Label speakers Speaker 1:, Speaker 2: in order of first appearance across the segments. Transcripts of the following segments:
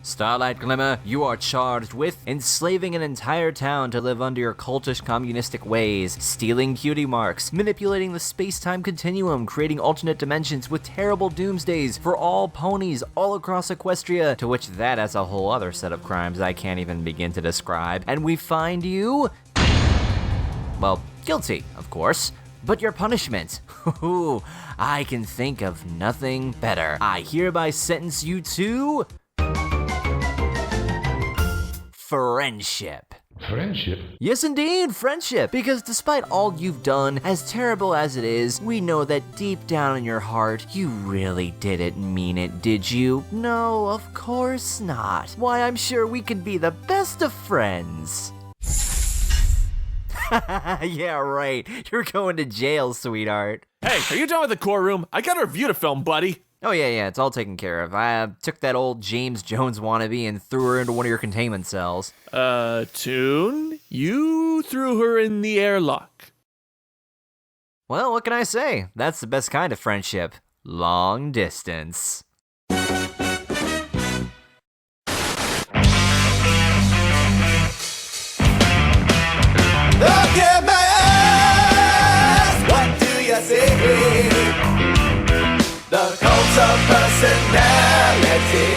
Speaker 1: Starlight Glimmer, you are charged with enslaving an entire town to live under your cultish communistic ways, stealing cutie marks, manipulating the space-time continuum, creating alternate dimensions with terrible doomsdays for all ponies all across Equestria, to which that has a whole other set of crimes I can't even begin to describe, and we find you, well, guilty, of course. But your punishment? Ooh, I can think of nothing better. I hereby sentence you to friendship.
Speaker 2: Friendship?
Speaker 1: Yes indeed, friendship. Because despite all you've done, as terrible as it is, we know that deep down in your heart, you really didn't mean it, did you? No, of course not. Why, I'm sure we could be the best of friends. Yeah, right. You're going to jail, sweetheart.
Speaker 3: Hey, are you done with the courtroom? I got a review to film, buddy.
Speaker 1: Oh yeah, it's all taken care of. I took that old James Jones wannabe and threw her into one of your containment cells.
Speaker 3: Toon, you threw her in the airlock.
Speaker 1: Well, what can I say? That's the best kind of friendship. Long distance.
Speaker 4: Look at my eyes, what do you see? The cult of personality.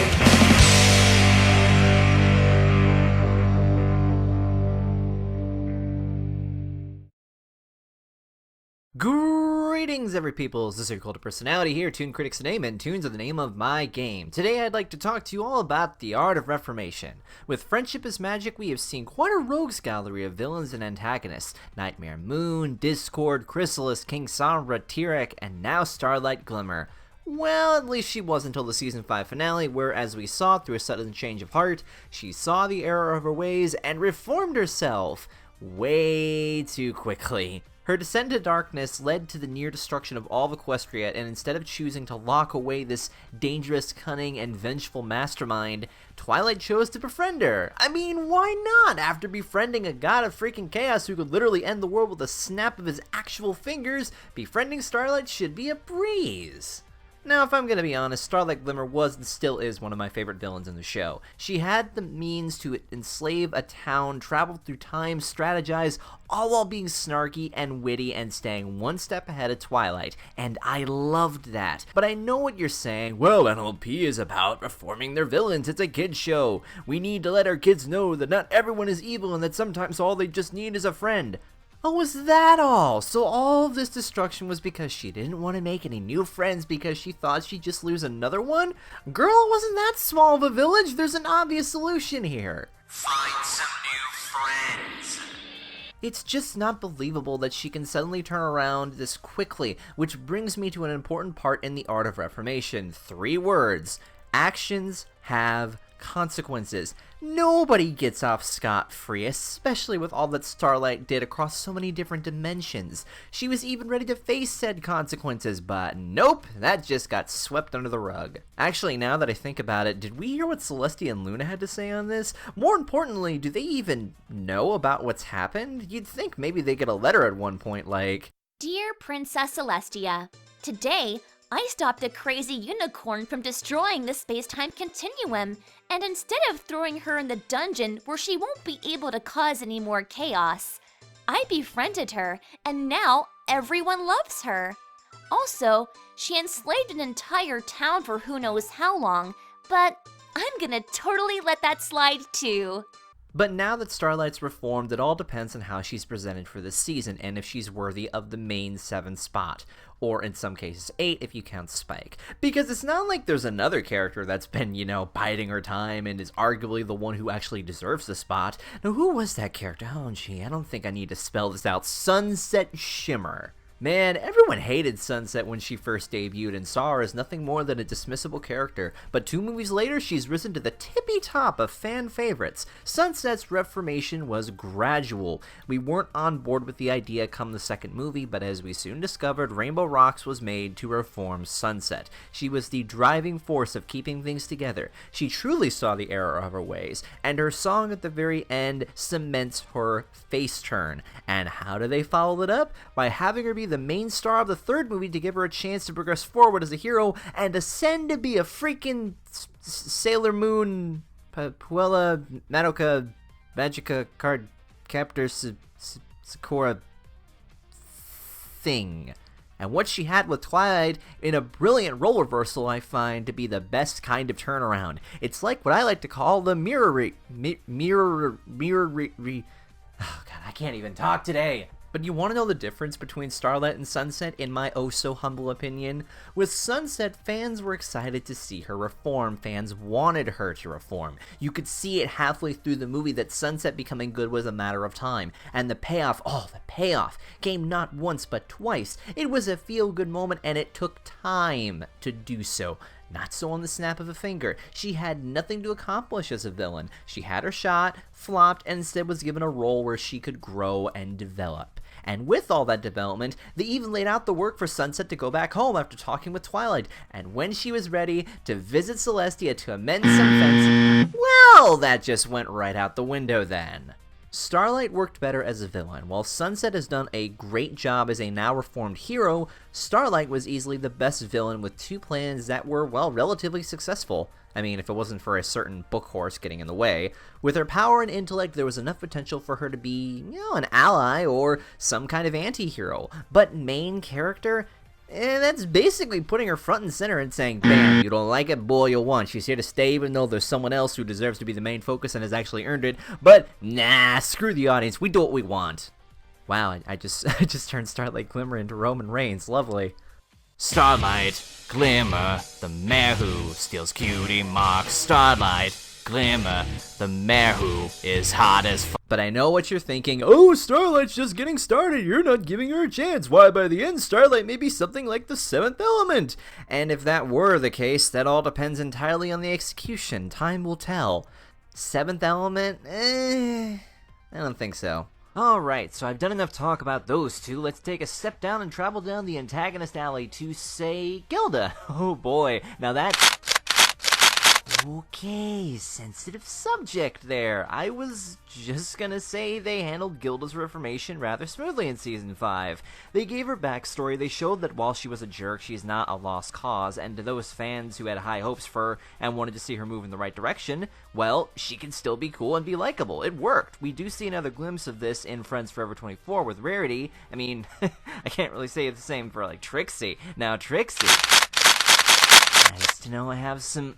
Speaker 1: Greetings, every peoples. This is your Cult of Personality here, ToonKritic's name, and tunes are the name of my game. Today I'd like to talk to you all about the art of Reformation. With Friendship is Magic, we have seen quite a rogues gallery of villains and antagonists. Nightmare Moon, Discord, Chrysalis, King Sombra, Tyrek, and now Starlight Glimmer. Well, at least she was until the Season 5 finale, where, as we saw through a sudden change of heart, she saw the error of her ways and reformed herself way too quickly. Her descent to darkness led to the near destruction of all of Equestria, and instead of choosing to lock away this dangerous, cunning, and vengeful mastermind, Twilight chose to befriend her. I mean, why not? After befriending a god of freaking chaos who could literally end the world with a snap of his actual fingers, befriending Starlight should be a breeze. Now, if I'm gonna be honest, Starlight Glimmer was and still is one of my favorite villains in the show. She had the means to enslave a town, travel through time, strategize, all while being snarky and witty and staying one step ahead of Twilight, and I loved that. But I know what you're saying. Well, MLP is about reforming their villains. It's a kid's show. We need to let our kids know that not everyone is evil and that sometimes all they just need is a friend. Oh, was that all? So all of this destruction was because she didn't want to make any new friends because she thought she'd just lose another one? Girl, it wasn't that small of a village. There's an obvious solution here.
Speaker 4: Find some new friends.
Speaker 1: It's just not believable that she can suddenly turn around this quickly, which brings me to an important part in the art of Reformation. 3 words. Actions have consequences. Nobody gets off scot-free, especially with all that Starlight did across so many different dimensions. She was even ready to face said consequences, but nope, that just got swept under the rug. Actually, now that I think about it, did we hear what Celestia and Luna had to say on this? More importantly, do they even know about what's happened? You'd think maybe they get a letter at one point like,
Speaker 5: Dear Princess Celestia, today I stopped a crazy unicorn from destroying the space-time continuum, and instead of throwing her in the dungeon where she won't be able to cause any more chaos, I befriended her, and now everyone loves her. Also, she enslaved an entire town for who knows how long, but I'm gonna totally let that slide too.
Speaker 1: But now that Starlight's reformed, it all depends on how she's presented for this season and if she's worthy of the main 7 spot. Or in some cases 8 if you count Spike. Because it's not like there's another character that's been, biding her time and is arguably the one who actually deserves the spot. Now, who was that character? Oh, gee, I don't think I need to spell this out. Sunset Shimmer. Man, everyone hated Sunset when she first debuted and saw her as nothing more than a dismissible character, but 2 movies later she's risen to the tippy top of fan favorites. Sunset's reformation was gradual. We weren't on board with the idea come the second movie, but as we soon discovered, Rainbow Rocks was made to reform Sunset. She was the driving force of keeping things together. She truly saw the error of her ways, and her song at the very end cements her face turn. And how do they follow it up? By having her be the main star of the 3rd movie to give her a chance to progress forward as a hero and ascend to be a freaking Sailor Moon Puella, Madoka, Magica, Card Captor, Sakura thing. And what she had with Twilight in a brilliant role reversal I find to be the best kind of turnaround. It's like what I like to call the oh god, I can't even talk today. But you want to know the difference between Starlight and Sunset, in my oh-so-humble opinion? With Sunset, fans were excited to see her reform. Fans wanted her to reform. You could see it halfway through the movie that Sunset becoming good was a matter of time. And the payoff, came not once but twice. It was a feel-good moment, and it took time to do so. Not so on the snap of a finger. She had nothing to accomplish as a villain. She had her shot, flopped, and instead was given a role where she could grow and develop. And with all that development, they even laid out the work for Sunset to go back home after talking with Twilight. And when she was ready to visit Celestia to amend some fence, well, that just went right out the window then. Starlight worked better as a villain. While Sunset has done a great job as a now reformed hero, Starlight was easily the best villain with two plans that were, well, relatively successful. I mean, if it wasn't for a certain book horse getting in the way. With her power and intellect, there was enough potential for her to be, an ally or some kind of anti-hero. But main character? That's basically putting her front and center and saying, bam, you don't like it, boy, you'll want. She's here to stay even though there's someone else who deserves to be the main focus and has actually earned it. But, nah, screw the audience, we do what we want. Wow, I just turned Starlight Glimmer into Roman Reigns, lovely.
Speaker 2: Starlight Glimmer, the mare who steals cutie marks. Starlight Glimmer, the mare who is hot as f.
Speaker 1: But I know what you're thinking. Oh, Starlight's just getting started. You're not giving her a chance. Why, by the end, Starlight may be something like the seventh element. And if that were the case, that all depends entirely on the execution. Time will tell. Seventh element? I don't think so. Alright, so I've done enough talk about those two. Let's take a step down and travel down the antagonist alley to, say, Gilda. Oh boy, now that... Okay, sensitive subject there. I was just gonna say they handled Gilda's reformation rather smoothly in Season 5. They gave her backstory, they showed that while she was a jerk, she's not a lost cause, and to those fans who had high hopes for her and wanted to see her move in the right direction, well, she can still be cool and be likable. It worked. We do see another glimpse of this in Friends Forever 24 with Rarity. I mean, I can't really say the same for, like, Trixie. Now, Trixie... Nice to know I have some...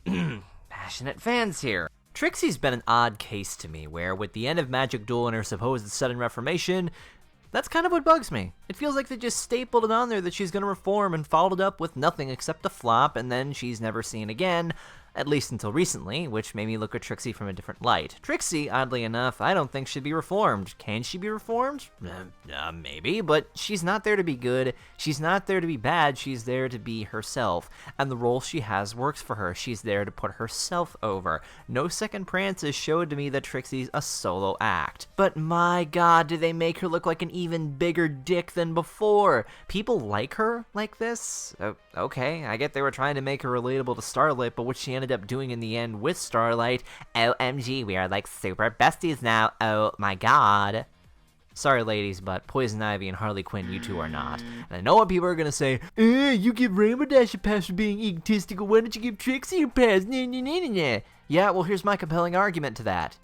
Speaker 1: passionate fans here. Trixie's been an odd case to me, where with the end of Magic Duel and her supposed sudden reformation, that's kind of what bugs me. It feels like they just stapled it on there that she's gonna reform and followed it up with nothing except a flop, and then she's never seen again, at least until recently, which made me look at Trixie from a different light. Trixie, oddly enough, I don't think should be reformed. Can she be reformed? Maybe, but she's not there to be good. She's not there to be bad. She's there to be herself, and the role she has works for her. She's there to put herself over. No Second Prances showed to me that Trixie's a solo act. But my god, do they make her look like an even bigger dick than before? People like her like this? Okay, I get they were trying to make her relatable to Starlight, but what she ended up doing in the end with Starlight, OMG, we are like super besties now, oh my god. Sorry ladies, but Poison Ivy and Harley Quinn, you two are not. And I know what people are gonna say, you give Rainbow Dash a pass for being egotistical, why don't you give Trixie a pass? Yeah, well here's my compelling argument to that.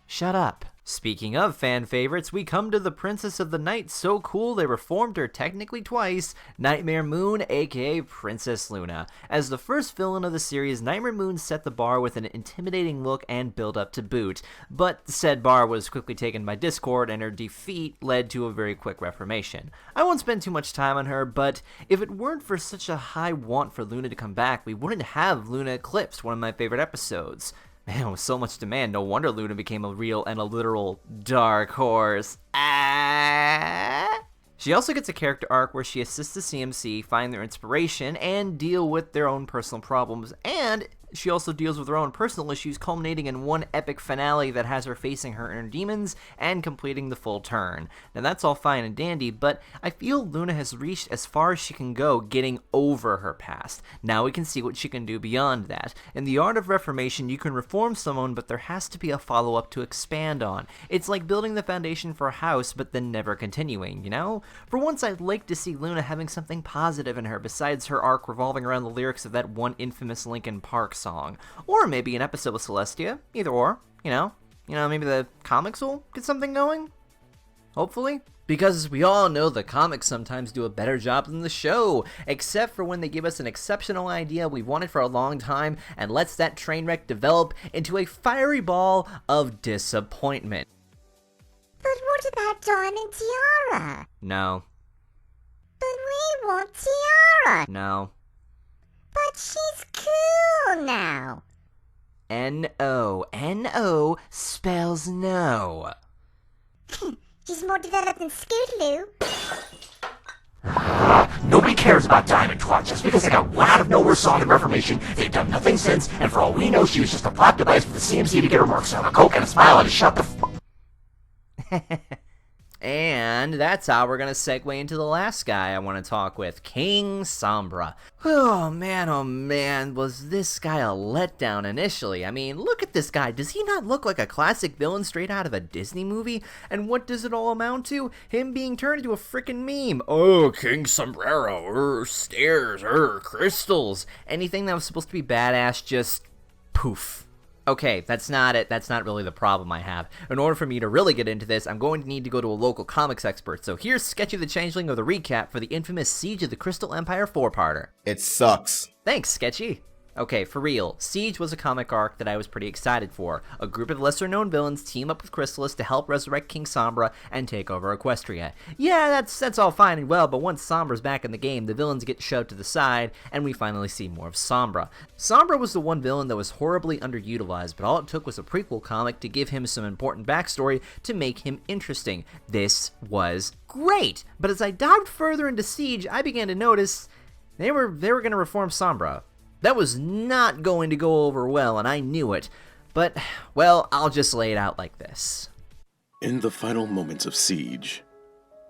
Speaker 1: Shut up. Speaking of fan favorites, we come to the Princess of the Night so cool they reformed her technically twice, Nightmare Moon, aka Princess Luna. As the first villain of the series, Nightmare Moon set the bar with an intimidating look and build-up to boot, but said bar was quickly taken by Discord and her defeat led to a very quick reformation. I won't spend too much time on her, but if it weren't for such a high want for Luna to come back, we wouldn't have Luna Eclipsed, one of my favorite episodes. Man, with so much demand, no wonder Luna became a real and a literal dark horse. She also gets a character arc where she assists the CMC find their inspiration and deal with their own personal problems, and she also deals with her own personal issues, culminating in one epic finale that has her facing her inner demons and completing the full turn. Now that's all fine and dandy, but I feel Luna has reached as far as she can go getting over her past. Now we can see what she can do beyond that. In the art of reformation, you can reform someone, but there has to be a follow-up to expand on. It's like building the foundation for a house, but then never continuing, you know? For once, I'd like to see Luna having something positive in her besides her arc revolving around the lyrics of that one infamous Linkin Park song. Or maybe an episode with Celestia. Either or, you know, maybe the comics will get something going. Hopefully. Because as we all know, the comics sometimes do a better job than the show, except for when they give us an exceptional idea we've wanted for a long time and lets that train wreck develop into a fiery ball of disappointment.
Speaker 6: But what about Diamond Tiara?
Speaker 1: No.
Speaker 6: But we want Tiara.
Speaker 1: No.
Speaker 6: But she's cool now.
Speaker 1: N-O. N-O spells no.
Speaker 6: She's more developed than Scootaloo.
Speaker 7: Nobody cares about Diamond Clutch just because they got one out-of-nowhere song in Reformation. They've done nothing since, and for all we know, she was just a plot device for the CMC to get her marks on a Coke and a smile and a shut the
Speaker 1: And that's how we're going to segue into the last guy I want to talk with, King Sombra. Oh man, was this guy a letdown initially? I mean, look at this guy. Does he not look like a classic villain straight out of a Disney movie? And what does it all amount to? Him being turned into a frickin' meme. Oh, King Sombrero, stairs, crystals. Anything that was supposed to be badass, just poof. Okay, that's not it. That's not really the problem I have. In order for me to really get into this, I'm going to need to go to a local comics expert. So here's Sketchy the Changeling with the recap for the infamous Siege of the Crystal Empire 4-parter.
Speaker 8: It sucks.
Speaker 1: Thanks, Sketchy. Okay, for real, Siege was a comic arc that I was pretty excited for. A group of lesser-known villains team up with Chrysalis to help resurrect King Sombra and take over Equestria. Yeah, that's all fine and well, but once Sombra's back in the game, the villains get shoved to the side, and we finally see more of Sombra. Sombra was the one villain that was horribly underutilized, but all it took was a prequel comic to give him some important backstory to make him interesting. This was great! But as I dived further into Siege, I began to notice they were going to reform Sombra. That was not going to go over well, and I knew it. But, well, I'll just lay it out like this.
Speaker 9: In the final moments of Siege,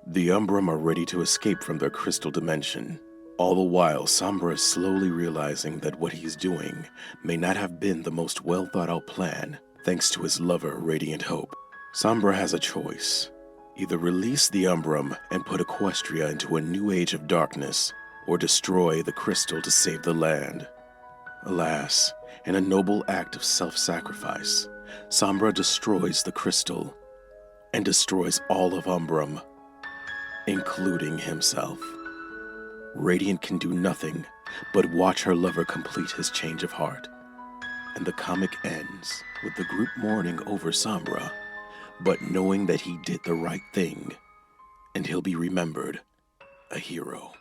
Speaker 9: the Umbrum are ready to escape from their crystal dimension. All the while, Sombra is slowly realizing that what he's doing may not have been the most well-thought-out plan, thanks to his lover, Radiant Hope. Sombra has a choice. Either release the Umbrum and put Equestria into a new age of darkness, or destroy the crystal to save the land. Alas, in a noble act of self-sacrifice, Sombra destroys the crystal and destroys all of Umbrum, including himself. Radiant can do nothing but watch her lover complete his change of heart. And the comic ends with the group mourning over Sombra, but knowing that he did the right thing, and he'll be remembered a hero.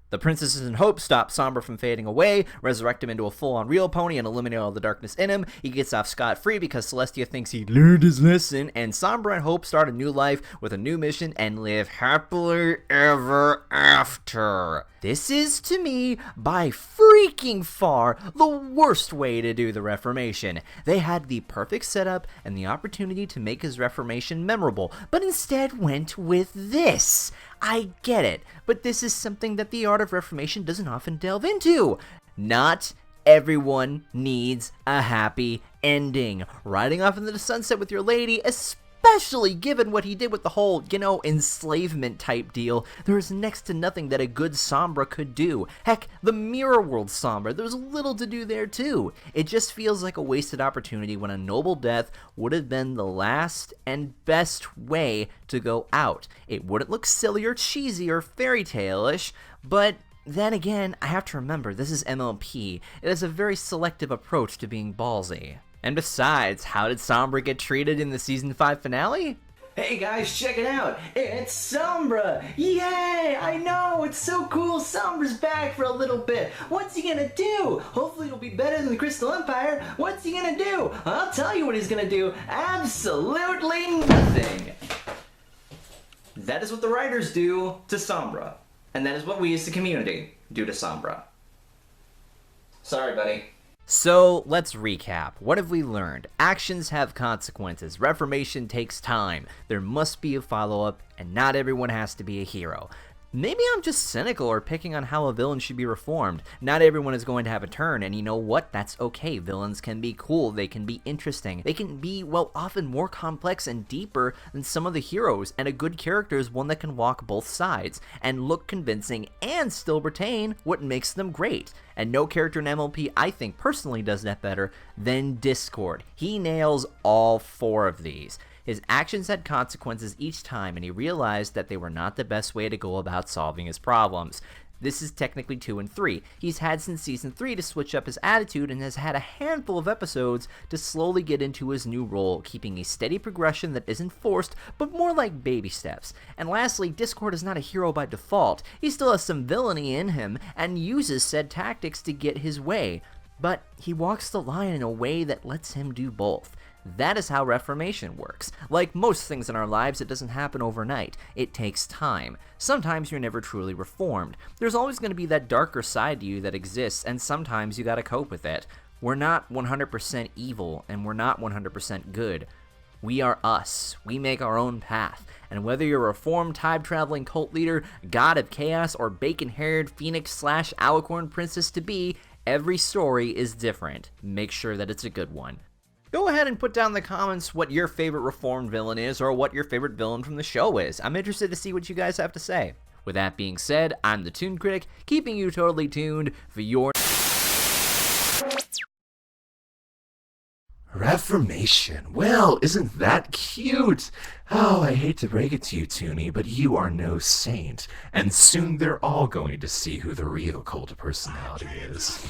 Speaker 1: The princesses in hope stop Sombra from fading away, resurrect him into a full-on real pony, and eliminate all the darkness in him. He gets off scot-free because Celestia thinks he learned his lesson, and Sombra and Hope start a new life with a new mission and live happily ever after. This is, to me, by freaking far, the worst way to do the Reformation. They had the perfect setup and the opportunity to make his Reformation memorable, but instead went with this. I get it, but this is something that the art of Reformation doesn't often delve into. Not everyone needs a happy ending. Riding off into the sunset with your lady, especially given what he did with the whole, enslavement type deal, there is next to nothing that a good Sombra could do. Heck, the Mirror World Sombra, there's little to do there too. It just feels like a wasted opportunity when a noble death would have been the last and best way to go out. It wouldn't look silly or cheesy or fairy tale-ish, but then again, I have to remember, this is MLP. It has a very selective approach to being ballsy. And besides, how did Sombra get treated in the Season 5 finale?
Speaker 10: Hey guys, check it out! It's Sombra! Yay! I know! It's so cool! Sombra's back for a little bit! What's he gonna do? Hopefully it'll be better than the Crystal Empire! What's he gonna do? I'll tell you what he's gonna do! Absolutely nothing! That is what the writers do to Sombra. And that is what we as the community do to Sombra. Sorry, buddy.
Speaker 1: So, let's recap. What have we learned? Actions have consequences. Reformation takes time. There must be a follow-up, and not everyone has to be a hero. Maybe I'm just cynical or picking on how a villain should be reformed. Not everyone is going to have a turn, and you know what? That's okay. Villains can be cool, they can be interesting, they can be, well, often more complex and deeper than some of the heroes, and a good character is one that can walk both sides, and look convincing, and still retain what makes them great. And no character in MLP, I think, personally does that better than Discord. He nails all 4 of these. His actions had consequences each time, and he realized that they were not the best way to go about solving his problems. This is technically 2 and 3. He's had since Season 3 to switch up his attitude and has had a handful of episodes to slowly get into his new role, keeping a steady progression that isn't forced, but more like baby steps. And lastly, Discord is not a hero by default. He still has some villainy in him, and uses said tactics to get his way. But he walks the line in a way that lets him do both. That is how Reformation works. Like most things in our lives, it doesn't happen overnight. It takes time. Sometimes you're never truly reformed. There's always going to be that darker side to you that exists, and sometimes you gotta cope with it. We're not 100% evil, and we're not 100% good. We are us. We make our own path. And whether you're a reformed time-traveling cult leader, god of chaos, or bacon-haired phoenix/alicorn princess to be, every story is different. Make sure that it's a good one. Go ahead and put down in the comments what your favorite reformed villain is, or what your favorite villain from the show is. I'm interested to see what you guys have to say. With that being said, I'm the Toon Critic, keeping you totally tuned for your
Speaker 8: Reformation. Well, isn't that cute? Oh, I hate to break it to you, Toonie, but you are no saint. And soon they're all going to see who the real cult of personality is.